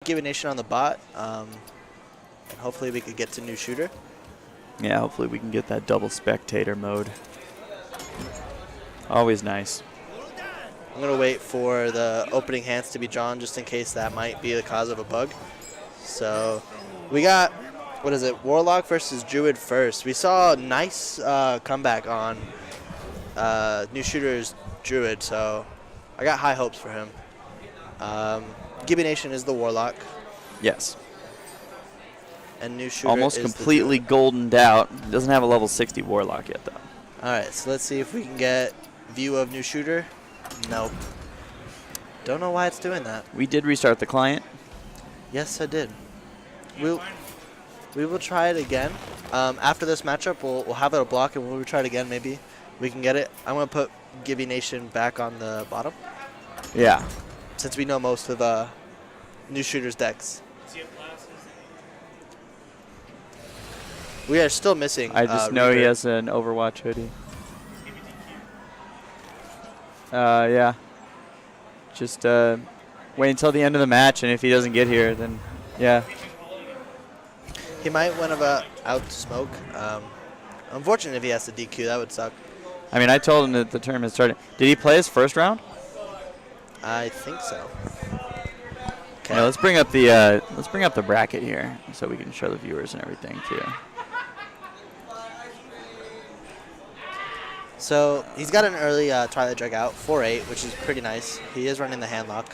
GibbiNation on the bot, and hopefully we could get to new shooter. Yeah, hopefully we can get that double spectator mode. Always nice. I'm going to wait for the opening hands to be drawn just in case that might be the cause of a bug. So we got, what is it, Warlock versus Druid first. We saw a nice comeback on new shooter's Druid, so I got high hopes for him. GibbiNation is the Warlock. Yes. And new shooter almost is completely goldened out. Doesn't have a level 60 Warlock yet, though. All right, so let's see if we can get view of new shooter. Nope. Don't know why it's doing that. We did restart the client. Yes, I did. We will try it again. After this matchup, we'll have it a block, and we'll try it again. Maybe we can get it. I'm gonna put GibbiNation back on the bottom. Yeah. Since we know most of new shooter's decks. We are still missing. I just know he has an Overwatch hoodie. Yeah. Just wait until the end of the match, and if he doesn't get here, then yeah. He might win about out to smoke. Unfortunately, if he has to DQ, that would suck. I mean, I told him that the tournament started. Did he play his first round? I think so. Okay. Yeah, let's bring up the bracket here so we can show the viewers and everything too. So he's got an early Twilight Drag out, 4-8, which is pretty nice. He is running the handlock,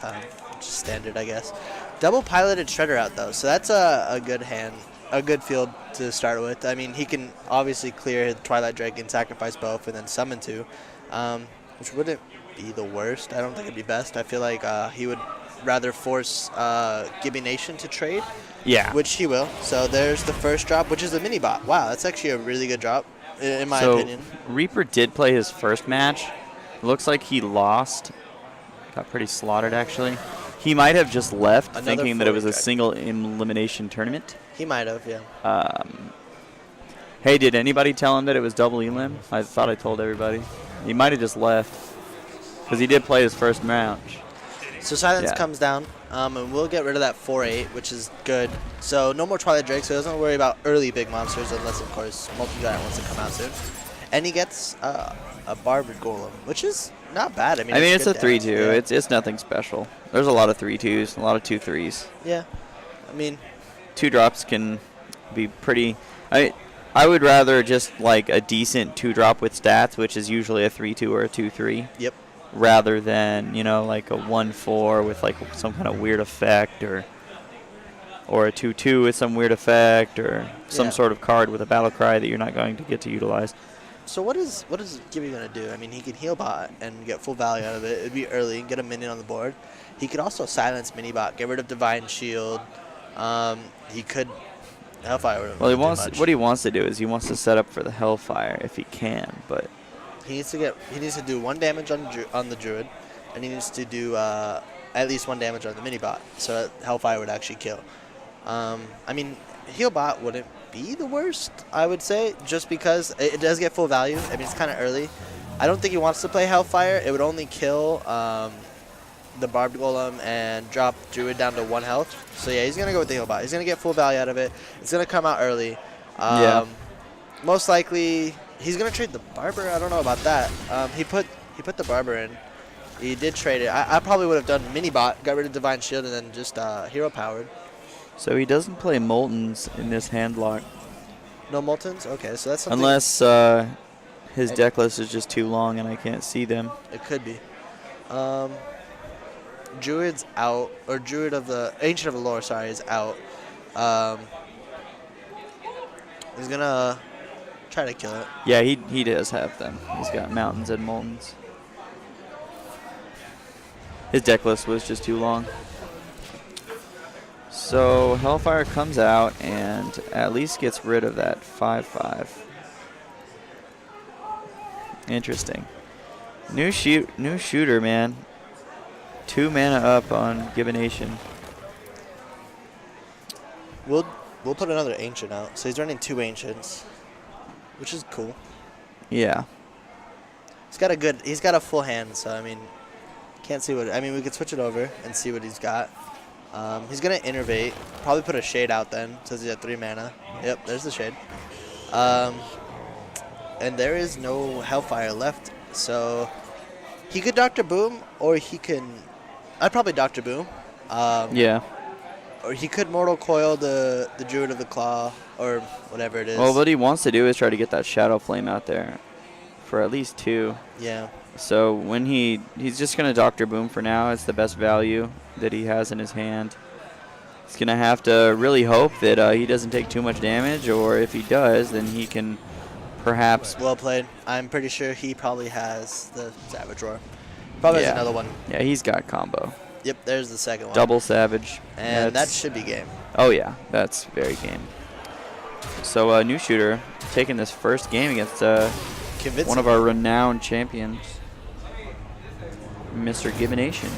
which is standard, I guess. Double piloted Shredder out though, so that's a good hand, a good field to start with. I mean, he can obviously clear his Twilight Drag and sacrifice both, and then summon two, which wouldn't be the worst. I don't think it'd be best. I feel like he would rather force GibbiNation to trade. Yeah. Which he will. So there's the first drop, which is a mini bot. Wow, that's actually a really good drop. In my opinion. Reaper did play his first match. Looks like he lost. Got pretty slaughtered, actually. He might have just left thinking that it was a single elimination tournament. He might have, yeah. Hey, did anybody tell him that it was double elim? I thought I told everybody. He might have just left because he did play his first match. So silence comes down, and we'll get rid of that 4-8, which is good. So no more Twilight Drake, so he doesn't worry about early big monsters unless, of course, Multi-Giant wants to come out soon. And he gets a Barbed Golem, which is not bad. I mean it's a 3-2. Yeah. It's nothing special. There's a lot of 3-2s, a lot of 2-3s. Yeah. I mean, 2 drops can be pretty. I would rather just like a decent 2-drop with stats, which is usually a 3-2 or a 2-3. Yep. Rather than, you know, like a 1-4 with like some kind of weird effect, or a 2-2 with some weird effect, or some sort of card with a battle cry that you're not going to get to utilize. So what is Gibby going to do? I mean, he can heal bot and get full value out of it. It'd be early and get a minion on the board. He could also silence mini bot, get rid of Divine Shield. He could Hellfire. Well, what he wants to do is he wants to set up for the Hellfire if he can, but he needs to do 1 damage on the Druid, and he needs to do at least 1 damage on the mini bot, so Hellfire would actually kill. I mean, heal bot wouldn't be the worst, I would say, just because it does get full value. I mean, it's kind of early. I don't think he wants to play Hellfire. It would only kill the Barbed Golem and drop Druid down to 1 health. So yeah, he's gonna go with the heal bot. He's gonna get full value out of it. It's gonna come out early. Most likely he's gonna trade the Barber. I don't know about that. He put the Barber in. He did trade it. I probably would have done mini bot, got rid of Divine Shield, and then just hero powered. So he doesn't play Moltens in this handlock. No Moltens? Okay, so that's something. Unless his deck list is just too long and I can't see them. It could be. Druid's out, or Druid of the Ancient of the Lore, sorry, is out. He's gonna try to kill it. Yeah, he does have them. He's got Mountains and Moltens. His deck list was just too long. So Hellfire comes out and at least gets rid of that 5/5. Interesting. New shooter, man. 2 mana up on GibbiNation. We'll put another Ancient out. So he's running 2 Ancients, which is cool. Yeah. He's got a full hand, so I mean, can't see what, I mean, we could switch it over and see what he's got. He's going to innervate. Probably put a Shade out then, since he had 3 mana. Yep, there's the Shade. And there is no Hellfire left, so he could Dr. Boom, or he can... I'd probably Dr. Boom. Yeah. Or he could Mortal Coil the Druid of the Claw, or whatever it is. Well, what he wants to do is try to get that Shadow Flame out there for at least 2. Yeah. So when he's just going to Dr. Boom for now. It's the best value that he has in his hand. He's going to have to really hope that he doesn't take too much damage, or if he does, then he can perhaps... Well played. I'm pretty sure he probably has the Savage Roar. Probably has another one. Yeah, he's got combo. Yep, there's the second one. Double Savage. And that should be game. Oh, yeah, that's very game. So New Shooter taking this first game against one of our renowned champions, Mr. GibbiNation.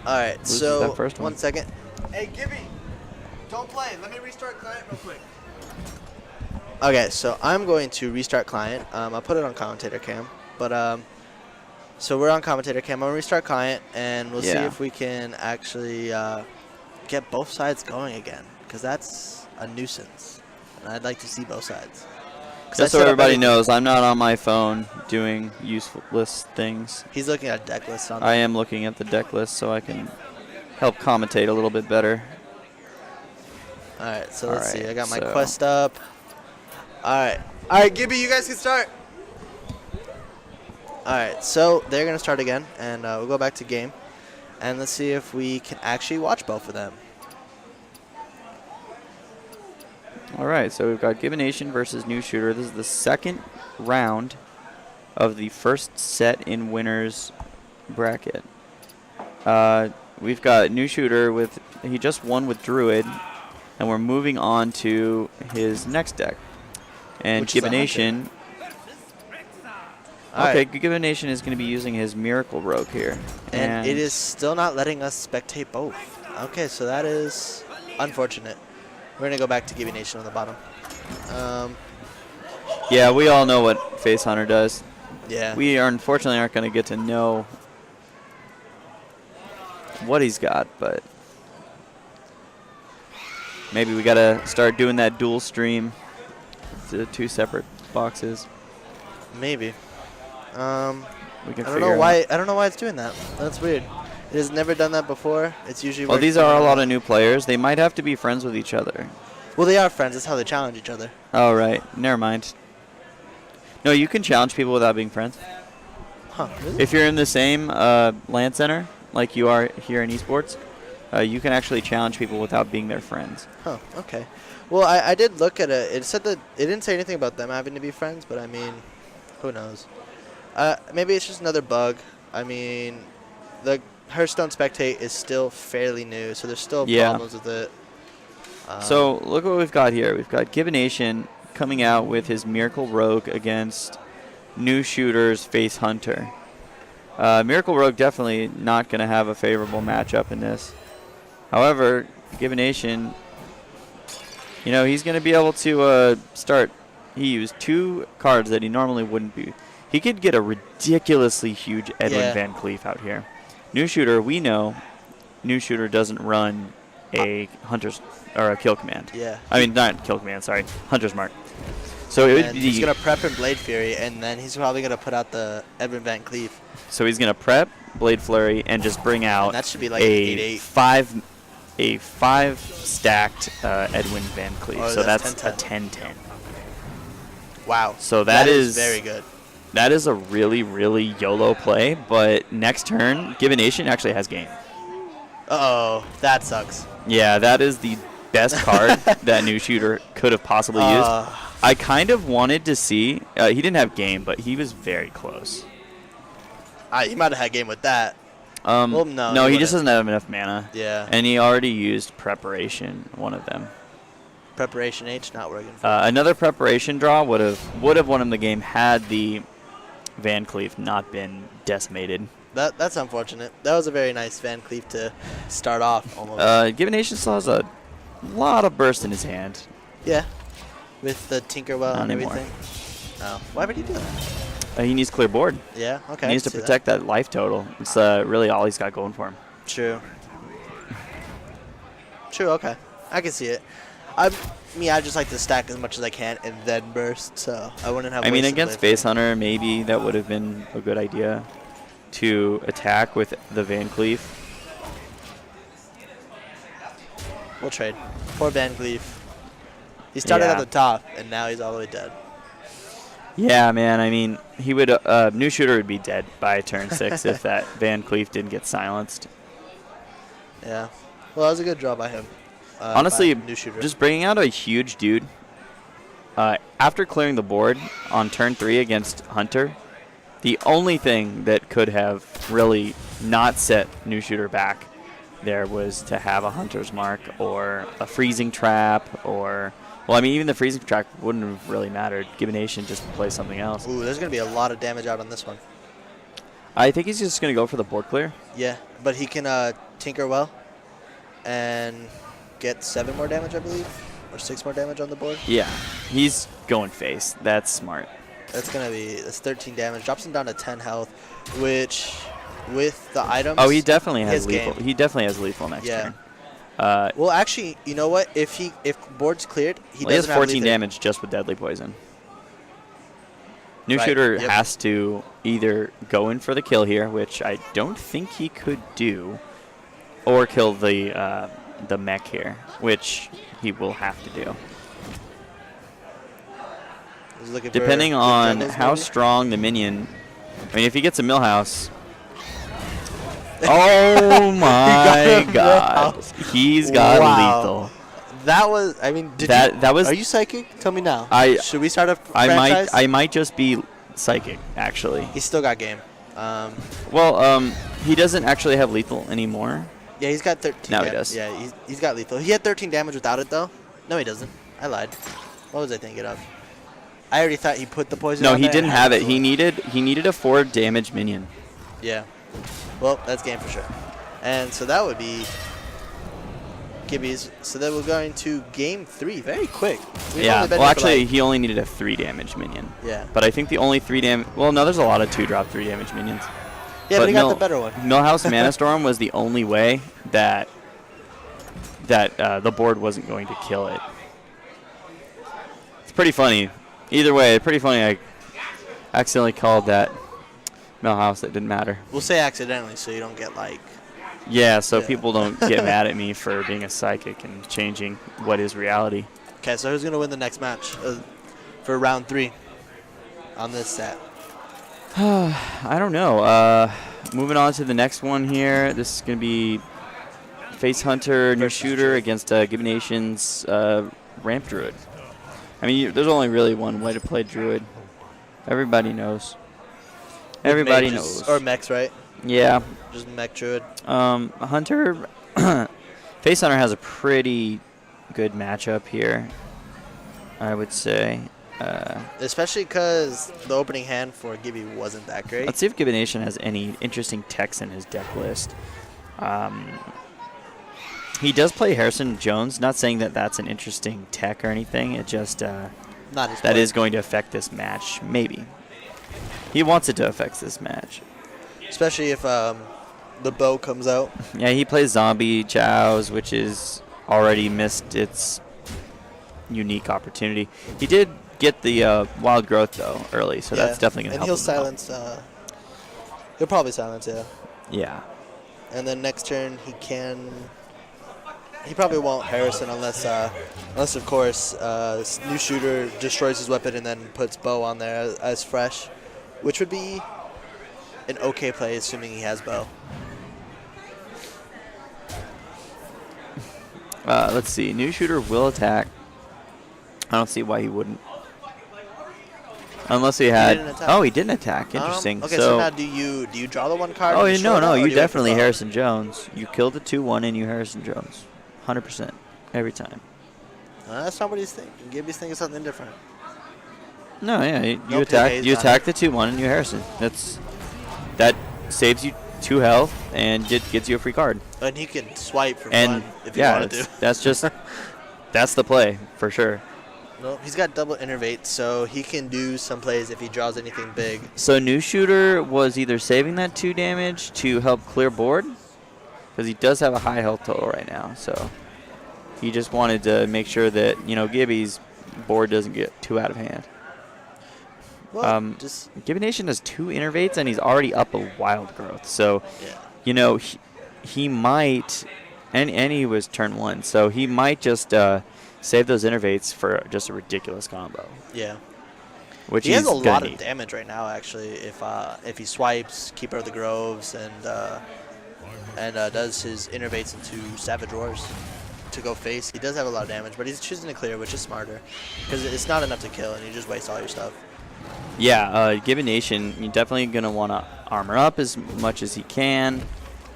All right, Loses so that first one. 1 second. Hey, Gibby, don't play. Let me restart client real quick. Okay, so I'm going to restart client. I'll put it on commentator cam, but so we're on commentator cam. I'm gonna restart client, and we'll see if we can actually get both sides going again, because that's a nuisance, and I'd like to see both sides. Just so everybody knows, I'm not on my phone doing useless things. He's looking at deck lists on. I am looking at the deck list so I can help commentate a little bit better. All right, so let's see. I got my quest up. All right, Gibby, you guys can start. All right, so they're gonna start again, and we'll go back to game, and let's see if we can actually watch both of them. All right, so we've got GibbiNation versus New Shooter. This is the second round of the first set in winners bracket. We've got New Shooter he just won with Druid, and we're moving on to his next deck. And GibbiNation. Okay, GibbiNation is going to be using his Miracle Rogue here. And it is still not letting us spectate both. Okay, so that is unfortunate. We're going to go back to GibbiNation on the bottom. Yeah, we all know what Face Hunter does. Yeah. We unfortunately aren't going to get to know what he's got, but maybe we got to start doing that dual stream. The 2 separate boxes. Maybe. We can I don't know why. I don't know why it's doing that. That's weird. It has never done that before. It's usually. Well, these are a lot of new players. They might have to be friends with each other. Well, they are friends. That's how they challenge each other. Oh, right. Never mind. No, you can challenge people without being friends. Huh. Really? If you're in the same LAN center, like you are here in esports, you can actually challenge people without being their friends. Huh. Okay. Well, I did look at it. It said that it didn't say anything about them having to be friends, but I mean, who knows? Maybe it's just another bug. I mean, the Hearthstone Spectate is still fairly new, so there's still problems with it. So look what we've got here. We've got GibbiNation coming out with his Miracle Rogue against New Shooter's Face Hunter. Miracle Rogue definitely not going to have a favorable matchup in this. However, GibbiNation, you know, he's going to be able to start. He used 2 cards that he normally wouldn't be. He could get a ridiculously huge Edwin Van Cleef out here. New Shooter, we know New Shooter doesn't run a Hunter's or a Kill Command. Yeah. I mean, not Kill Command, sorry. Hunter's Mark. So it would be. He's going to prep in Blade Fury, and then he's probably going to put out the Edwin Van Cleef. So he's going to prep Blade Flurry and just bring out that should be like a 5 stacked Edwin Van Cleef. Oh, so that's 10-10. a 10-10. Wow. So that is very good. That is a really, really YOLO play, but next turn, GibbiNation actually has game. Uh-oh, that sucks. Yeah, that is the best card that New Shooter could have possibly used. I kind of wanted to see, he didn't have game, but he was very close. He might have had game with that. Well, no, he just doesn't have enough mana. Yeah. And he already used Preparation, one of them. Preparation H not working. Another Preparation draw would have won him the game had the Van Cleef not been decimated. That's unfortunate. That was a very nice Van Cleef to start off. Almost. GibbiNation still has a lot of burst in his hand. Yeah, with the Tinkerwell Not and anymore. everything. Oh, why would he do that? He needs clear board. Yeah, okay. He needs to protect that life total. It's really all he's got going for him. True. True. Okay, I can see it. I just like to stack as much as I can and then burst, so I wouldn't have. I mean, wasted against play Face Hunter, maybe that would have been a good idea to attack with the Van Cleef. We'll trade. Poor Van Cleef. He started at the top, and now he's all the way dead. Yeah, man. I mean, he would. New Shooter would be dead by turn 6 if that Van Cleef didn't get silenced. Yeah. Well, that was a good draw by him. Honestly, New Shooter. just bringing out a huge dude. After clearing the board on turn 3 against Hunter, the only thing that could have really not set New Shooter back there was to have a Hunter's Mark or a freezing trap or, well, I mean, even the freezing trap wouldn't have really mattered. GibbiNation just play something else. Ooh, there's going to be a lot of damage out on this one. I think he's just going to go for the board clear. Yeah, but he can tinker well and get 7 more damage, I believe, or 6 more damage on the board. Yeah, he's going face. That's smart. That's that's 13 damage. Drops him down to 10 health, which with the items. Oh, he definitely has lethal. Game. He definitely has lethal next turn. Well, actually, you know what? If board's cleared, he has doesn't 14 have damage just with deadly poison. New Right, Shooter yep. has to either go in for the kill here, which I don't think he could do, or kill the mech here, which he will have to do. Depending on how strong the minion. I mean, if he gets a millhouse. Oh my God! He's got lethal. That was. I mean, that was. Are you psychic? Tell me now. Should we start a I franchise? I might just be psychic actually. He's still got game. He doesn't actually have lethal anymore. Yeah, he's got 13. Now he does. Yeah, he's got lethal. He had 13 damage without it though. No, he doesn't. I lied. What was I thinking of? I already thought he put the poison. No, on he there didn't and have had it. He needed a 4 damage minion. Yeah. Well, that's game for sure. And so that would be Gibby's. So then we're going to game 3. Very quick. Yeah. Well, actually, he only needed a 3 damage minion. Yeah. But I think the only 3 damage. Well, no, there's a lot of 2-drop 3 damage minions. Yeah, but he got the better one. Millhouse Mana Storm was the only way that the board wasn't going to kill it. It's pretty funny. Either way, pretty funny. I accidentally called that Millhouse. That didn't matter. We'll say accidentally, so you don't get like. Yeah, so people don't get mad at me for being a psychic and changing what is reality. Okay, so who's gonna win the next match for round 3 on this set? I don't know. Moving on to the next one here. This is going to be Face Hunter, New Shooter against GibbiNation's Ramp Druid. I mean, there's only really one way to play Druid. Everybody knows. Everybody knows. Or mechs, right? Yeah. Just mech Druid. Hunter, Face Hunter has a pretty good matchup here, I would say. Especially because the opening hand for Gibby wasn't that great. Let's see if GibbiNation has any interesting techs in his deck list. He does play Harrison Jones. Not saying that that's an interesting tech or anything. It just that is going to affect this match. Maybe he wants it to affect this match. Especially if the bow comes out. Yeah, he plays Zombie Chows, which is already missed its unique opportunity. He did get the Wild Growth though early, so that's definitely gonna help. And he'll silence. He'll probably silence. Yeah. Yeah. And then next turn he can. He probably won't Harrison unless of course New Shooter destroys his weapon and then puts bow on there as fresh, which would be an okay play assuming he has bow. Let's see. New Shooter will attack. I don't see why he wouldn't. Unless he had. He didn't attack. Interesting. Okay, so now do you draw the one card? Oh, no. You definitely Harrison Jones. You killed the 2/1 and you Harrison Jones. 100% every time. That's not what he's thinking. Gibby's thinking something different. No, yeah, you attack the 2/1 and you Harrison. That saves you 2 health and gets you a free card. And he can swipe for fun if he wanted to. That's just that's the play for sure. No, he's got double innervate, so he can do some plays if he draws anything big. So New Shooter was either saving that 2 damage to help clear board, because he does have a high health total right now. So He just wanted to make sure that, you know, Gibby's board doesn't get too out of hand. Well, GibbiNation has 2 innervates, and he's already up a wild growth. So, yeah. you know, he might, and he was turn 1, so he might just save those innervates for just a ridiculous combo. Yeah. Which he has a lot of damage right now, actually. If he swipes, Keeper of the Groves, and does his innervates into Savage Roars to go face, he does have a lot of damage, but he's choosing to clear, which is smarter, because it's not enough to kill, and you just waste all your stuff. Yeah, GibbiNation, you're definitely going to want to armor up as much as he can.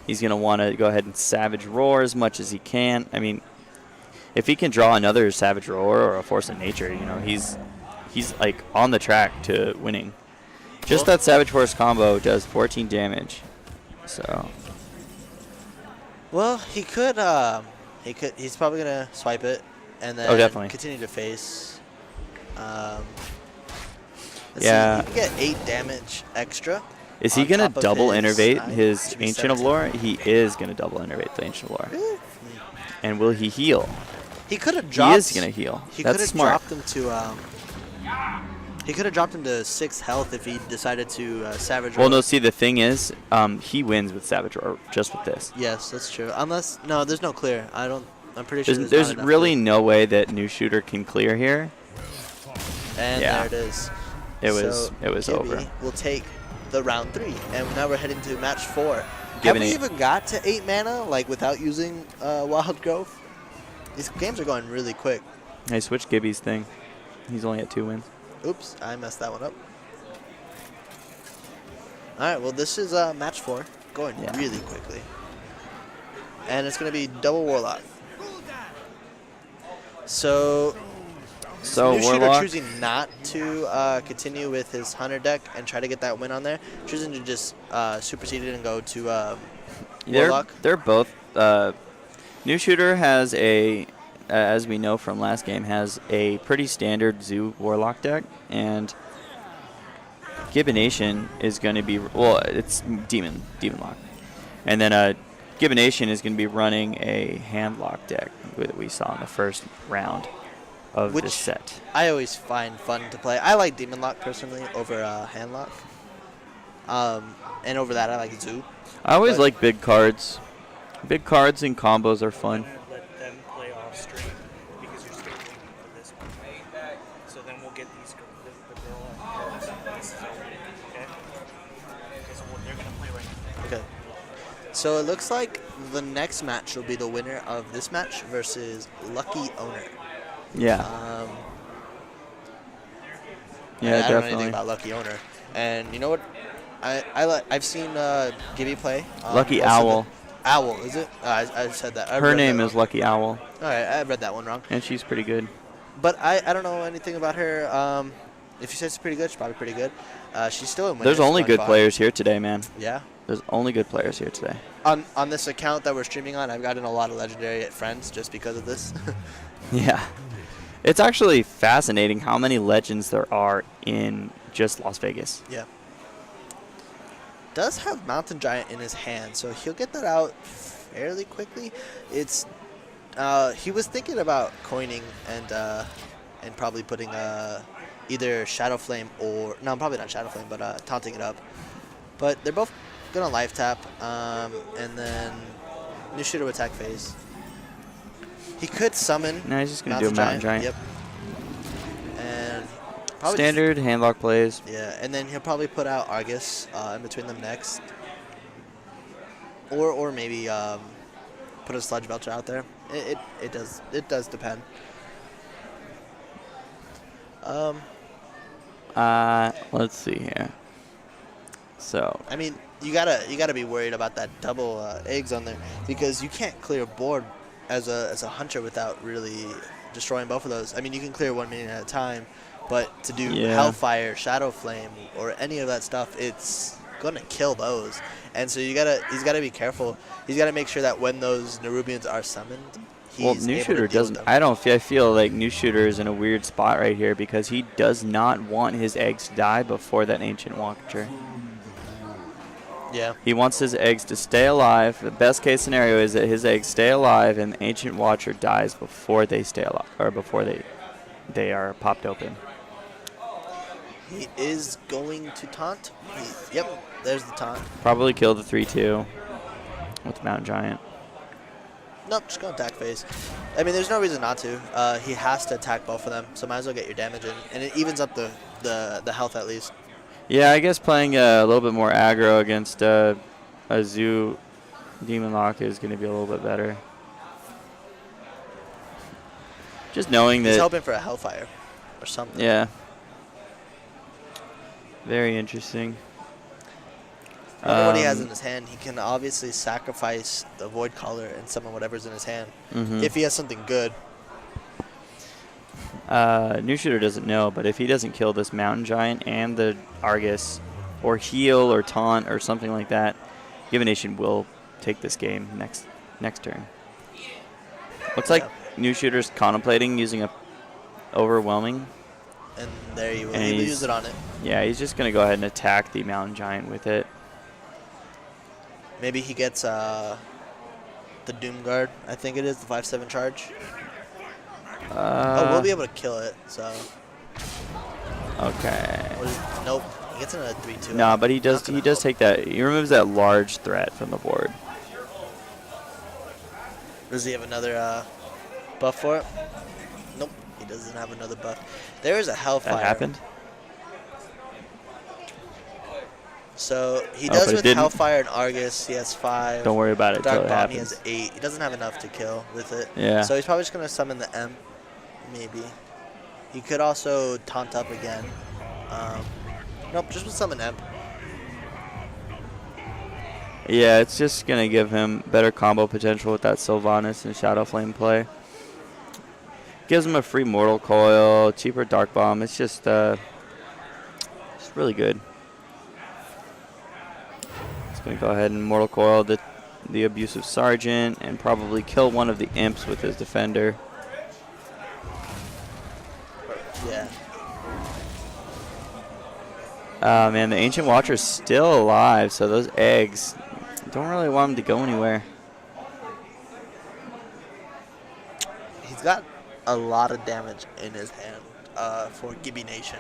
He's going to want to go ahead and Savage Roar as much as he can. I mean, if he can draw another Savage Roar or a Force of Nature, you know, he's like on the track to winning. Just that Savage Force combo does 14 damage. So. Well, he's probably gonna swipe it and then continue to face. Yeah. See, he can get 8 damage extra. Is he gonna double innervate his Ancient of Lore? He is gonna double innervate the Ancient of Lore. And will he heal? He could have dropped. He is gonna heal. That's smart. He could have dropped him to 6 health if he decided to Savage Roar. Well, no. See, the thing is, he wins with Savage Roar just with this. Yes, that's true. Unless there's no clear. I'm pretty sure there's really no way that New Shooter can clear here. And there it is. It was over. We'll take the round 3, and now we're heading to match 4. Have we even got to 8 mana, like without using Wild Growth? These games are going really quick. I switched Gibby's thing. He's only at 2 wins. Oops, I messed that one up. All right, well this is match 4, going really quickly, and it's gonna be double Warlock. So New Shooter choosing not to continue with his Hunter deck and try to get that win on there, choosing to just supersede it and go to Warlock. They're both. New Shooter has a, as we know from last game, has a pretty standard Zoo Warlock deck, and GibbiNation is going to be, well, it's Demon Lock, and then GibbiNation is going to be running a Handlock deck that we saw in the first round of this set. I always find fun to play. I like Demon Lock personally over Handlock. And over that I like Zoo. I always like big cards. Big cards and combos are fun. Let them play off stream because you're still waiting for this one. So then we'll get these the girl and this is over. Okay? Because they're gonna play right now. Okay. So it looks like the next match will be the winner of this match versus Lucky Owner. Yeah. I don't know anything about Lucky Owner, and you know what? I've seen Gibby play. Lucky Owl. Owl, is it? I said that. Her name is Lucky Owl. All right, I read that one wrong. And she's pretty good. But I don't know anything about her. If she says she's pretty good, she's probably pretty good. She's still in winners. There's only good players here today, man. Yeah. There's only good players here today. On this account that we're streaming on, I've gotten a lot of legendary friends just because of this. Yeah. It's actually fascinating how many legends there are in just Las Vegas. Yeah. Does have Mountain Giant in his hand, so he'll get that out fairly quickly. It's he was thinking about coining and probably putting either Shadow Flame or probably not Shadow Flame, but taunting it up. But they're both gonna life tap, and then New Shooter will attack phase. He could summon. No, he's just gonna do a Mountain Giant. Yep. And probably standard handlock plays. Yeah, and then he'll probably put out Argus in between them next, or maybe put a Sludge Belcher out there. It does depend. Let's see here. So I mean, you gotta be worried about that double eggs on there because you can't clear board as a hunter without really destroying both of those. I mean, you can clear 1 minion at a time, but to do Hellfire, Shadow Flame, or any of that stuff, it's gonna kill those. And so he's gotta be careful. He's gotta make sure that when those Nerubians are summoned, he's New able Shooter to deal doesn't. with them. I feel like New Shooter is in a weird spot right here because he does not want his eggs to die before that Ancient Watcher. Yeah. He wants his eggs to stay alive. The best case scenario is that his eggs stay alive and the Ancient Watcher dies before they stay alive, or before they are popped open. He is going to taunt. Yep, there's the taunt. Probably kill the 3/2 with the Mountain Giant. Nope, just going to attack phase. I mean, there's no reason not to. He has to attack both of them, so might as well get your damage in. And it evens up the health at least. Yeah, I guess playing a little bit more aggro against a Zoo Demon Lock is going to be a little bit better. Just knowing He's that... hoping for a Hellfire or something. Yeah. Very interesting. I wonder what he has in his hand. He can obviously sacrifice the Void Caller and summon whatever's in his hand. If he has something good. New Shooter doesn't know, but if he doesn't kill this Mountain Giant and the Argus, or heal or taunt or something like that, GibbiNation will take this game next turn. Looks like New Shooter's contemplating using a Overwhelming. And there you will. And He will use it on it. Yeah, he's just going to go ahead and attack the Mountain Giant with it. Maybe he gets the Doom Guard, I think it is, the 5/7 charge. We'll be able to kill it, so. Okay. Nope. He gets another 3/2. No, but he does take that. He removes that large threat from the board. Does he have another buff for it? Nope. He doesn't have another buff. There is a Hellfire. That happened? So he does but it with didn't. Hellfire and Argus. He has 5. Don't worry about it Dark until it Bomb, he happens. has 8. He doesn't have enough to kill with it. Yeah. So he's probably just going to summon the M, maybe. He could also taunt up again. Nope, just with summon M. Yeah, it's just going to give him better combo potential with that Sylvanas and Shadow Flame play. Gives him a free Mortal Coil, cheaper Dark Bomb. It's just really good. He's going to go ahead and Mortal Coil the Abusive Sergeant and probably kill one of the Imps with his Defender. Yeah. Man, the Ancient Watcher's still alive, so those eggs don't really want him to go anywhere. He's got a lot of damage in his hand for GibbiNation.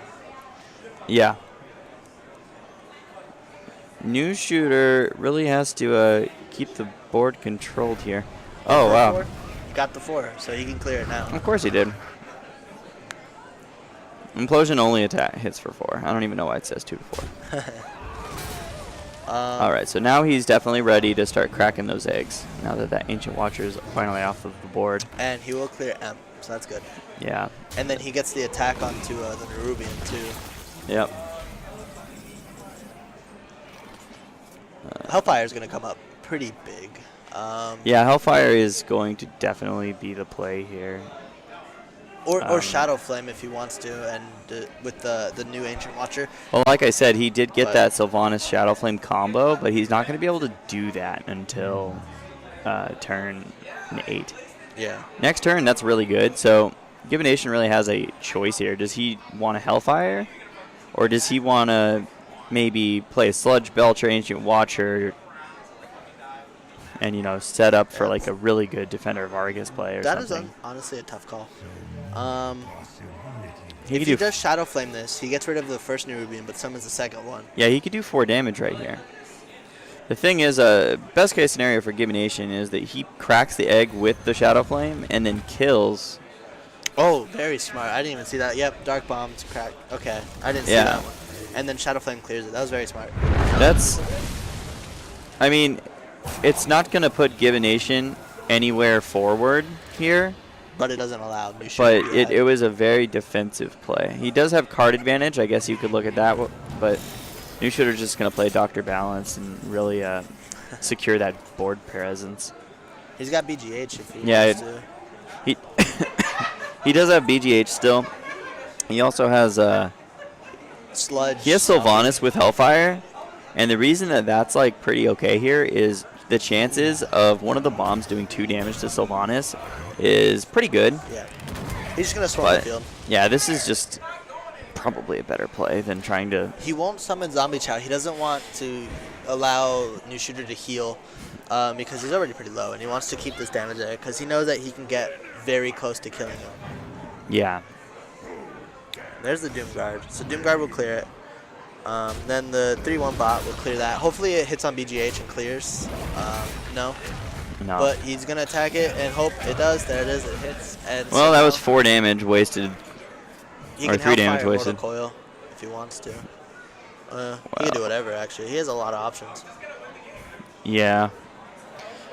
Yeah. New Shooter really has to keep the board controlled here. Oh, wow. Got the 4, so he can clear it now. Of course he did. Implosion only hits for 4. I don't even know why it says 2 to 4. All right, so now he's definitely ready to start cracking those eggs. Now that Ancient Watcher is finally off of the board. And he will clear M, so that's good. Yeah. And then he gets the attack onto the Nerubian too. Yep. Hellfire is going to come up pretty big. Yeah, Hellfire is going to definitely be the play here. Or Shadow Flame if he wants to, and with the new Ancient Watcher. Well, like I said, he did get that Sylvanas Shadow Flame combo, but he's not going to be able to do that until turn 8. Yeah. Next turn, that's really good. So GibbiNation really has a choice here. Does he want a Hellfire, or does he want to maybe play a Sludge Belcher, Ancient Watcher, and set up for like a really good Defender of Argus play or something? That is honestly a tough call. He if he does Shadow Flame this, he gets rid of the first Nerubian, but summons the second one. Yeah, he could do 4 damage right here. The thing is, best case scenario for GibbiNation is that he cracks the egg with the Shadow Flame and then kills. Oh, very smart. I didn't even see that. Yep, Dark Bomb's cracked. Okay, I didn't see that one. And then Shadow Flame clears it. That was very smart. I mean, it's not going to put GibbiNation anywhere forward here. But it doesn't allow New Shooter. But it was a very defensive play. He does have card advantage. I guess you could look at that. But New Shooter's just going to play Dr. Balance and really secure that board presence. He's got BGH if he wants to. He does have BGH still. He also has Sludge. He has Sylvanas with Hellfire. And the reason that's like pretty okay here is the chances of one of the bombs doing 2 damage to Sylvanas is pretty good. Yeah. He's just going to swarm the field. Yeah, this is just probably a better play than trying to. He won't summon Zombie Chow. He doesn't want to allow New Shooter to heal because he's already pretty low, and he wants to keep this damage there because he knows that he can get very close to killing him. Yeah. There's the Doom Guard. So Doom Guard will clear it. Then the 3-1 bot will clear that. Hopefully it hits on BGH and clears. No. No. But he's going to attack it and hope it does. There it is. It hits. And Well, so that now was 4 damage wasted. he Or can 3 damage Hellfire wasted. Mortal Coil if he wants to. He can do whatever, actually. He has a lot of options. Yeah.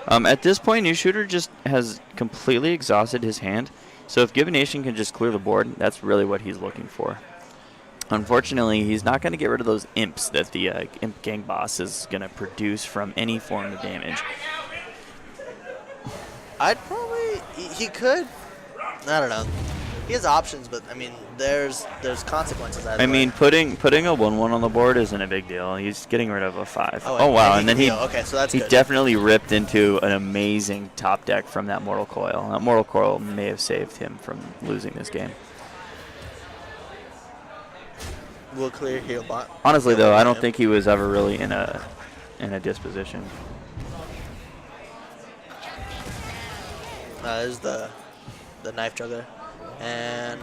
At this point, New Shooter just has completely exhausted his hand. So if GibbiNation can just clear the board, that's really what he's looking for. Unfortunately, he's not going to get rid of those imps that the imp gang boss is going to produce from any form of damage. I'd probably... He could... I don't know. He has options, but, I mean, there's consequences either I mean, way. putting a 1/1 on the board isn't a big deal. He's getting rid of a 5. Oh, Wow. And then can he heal. Okay, so that's he good. definitely ripped into an amazing top deck from that Mortal Coil. That Mortal Coil may have saved him from losing this game. We'll clear heal bot. Honestly, Heal though, bot I don't him. think he was ever really in a disposition. There's the knife juggler. And...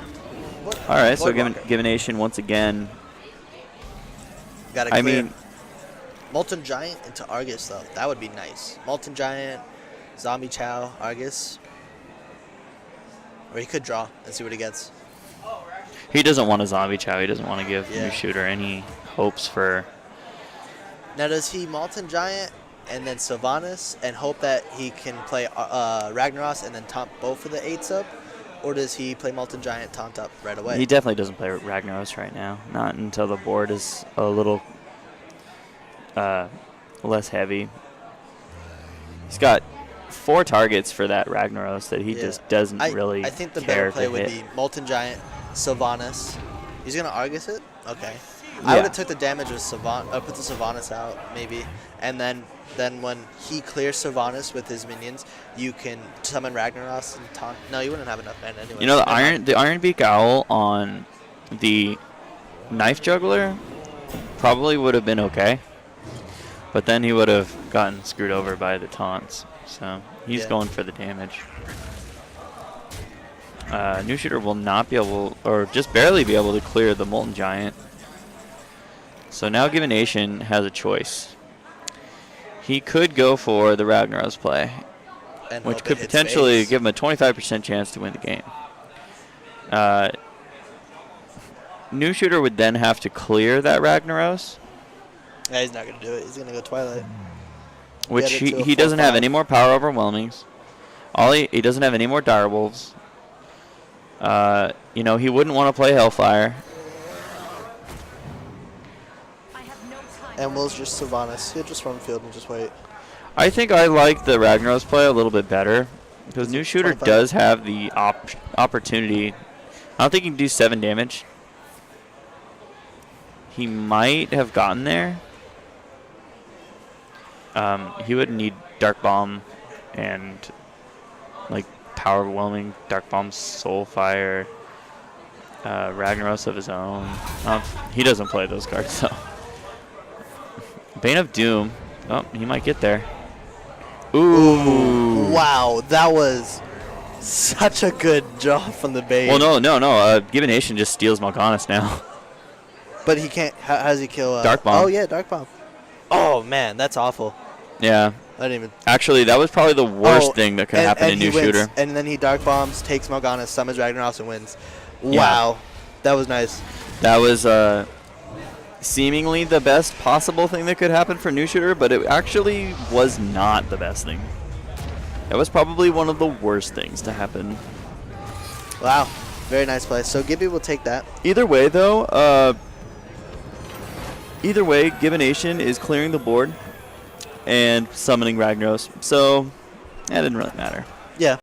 All right, so Void Walker. GibbiNation once again. Gotta I clear. mean, Molten Giant into Argus, though. That would be nice. Molten Giant, Zombie Chow, Argus. Or he could draw and see what he gets. he doesn't want a Zombie Chow. He doesn't want to give Yeah. New Shooter any hopes for. Now, does he Molten Giant and then Sylvanas and hope that he can play Ragnaros and then taunt both for the 8-sub? Or does he play Molten Giant, taunt up right away? He definitely doesn't play Ragnaros right now. Not until the board is a little less heavy. He's got 4 targets for that Ragnaros that he just doesn't really I think the care better play to would hit. be Molten Giant, Sylvanas. He's going to Argus it? Okay. I Yeah. would have took the damage with put the Sylvanas out, maybe. And then when he clears Sylvanas with his minions, you can summon Ragnaros and taunt. No, you wouldn't have enough mana anyway. You know, Never mind. the Iron Beak Owl on the Knife Juggler probably would have been okay. But then he would have gotten screwed over by the taunts. So he's Yeah. going for the damage. New Shooter will not be able, or just barely be able to clear the Molten Giant. So now GibbiNation has a choice. He could go for the Ragnaros play, And which hope could it hits potentially face. give him a 25% chance to win the game. New Shooter would then have to clear that Ragnaros, Yeah, he's not going to do it. He's going to go Twilight. which Get it to a he doesn't have 4/5. any more power overwhelmings. He doesn't have any more direwolves. You know, he wouldn't want to play Hellfire. And Will's just Sylvanas. He'll just run field and just wait. I think I like the Ragnaros play a little bit better because New Shooter 25. does have the opportunity. I don't think he can do 7 damage. He might have gotten there. He would need Dark Bomb and like Power Overwhelming, Dark Bomb, Soulfire, Ragnaros of his own. He doesn't play those cards, so. Bane of Doom. Oh, he might get there. Ooh. Wow, that was such a good draw from the Bane. Well, no. GibbiNation just steals Mal'Ganis now. But he can't. How does he kill? Dark Bomb. Oh, yeah, Dark Bomb. Oh, man, that's awful. Yeah. I didn't even. Actually, that was probably the worst thing that could happen in he New wins, Shooter. And then he Dark Bombs, takes Mal'Ganis, summons Ragnaros, and wins. Yeah. Wow. That was nice. That was seemingly the best possible thing that could happen for New Shooter, but it actually was not the best thing. That was probably one of the worst things to happen. Wow. Very nice play. So Gibby will take that. Either way, though, GibbiNation is clearing the board and summoning Ragnaros, so that didn't really matter.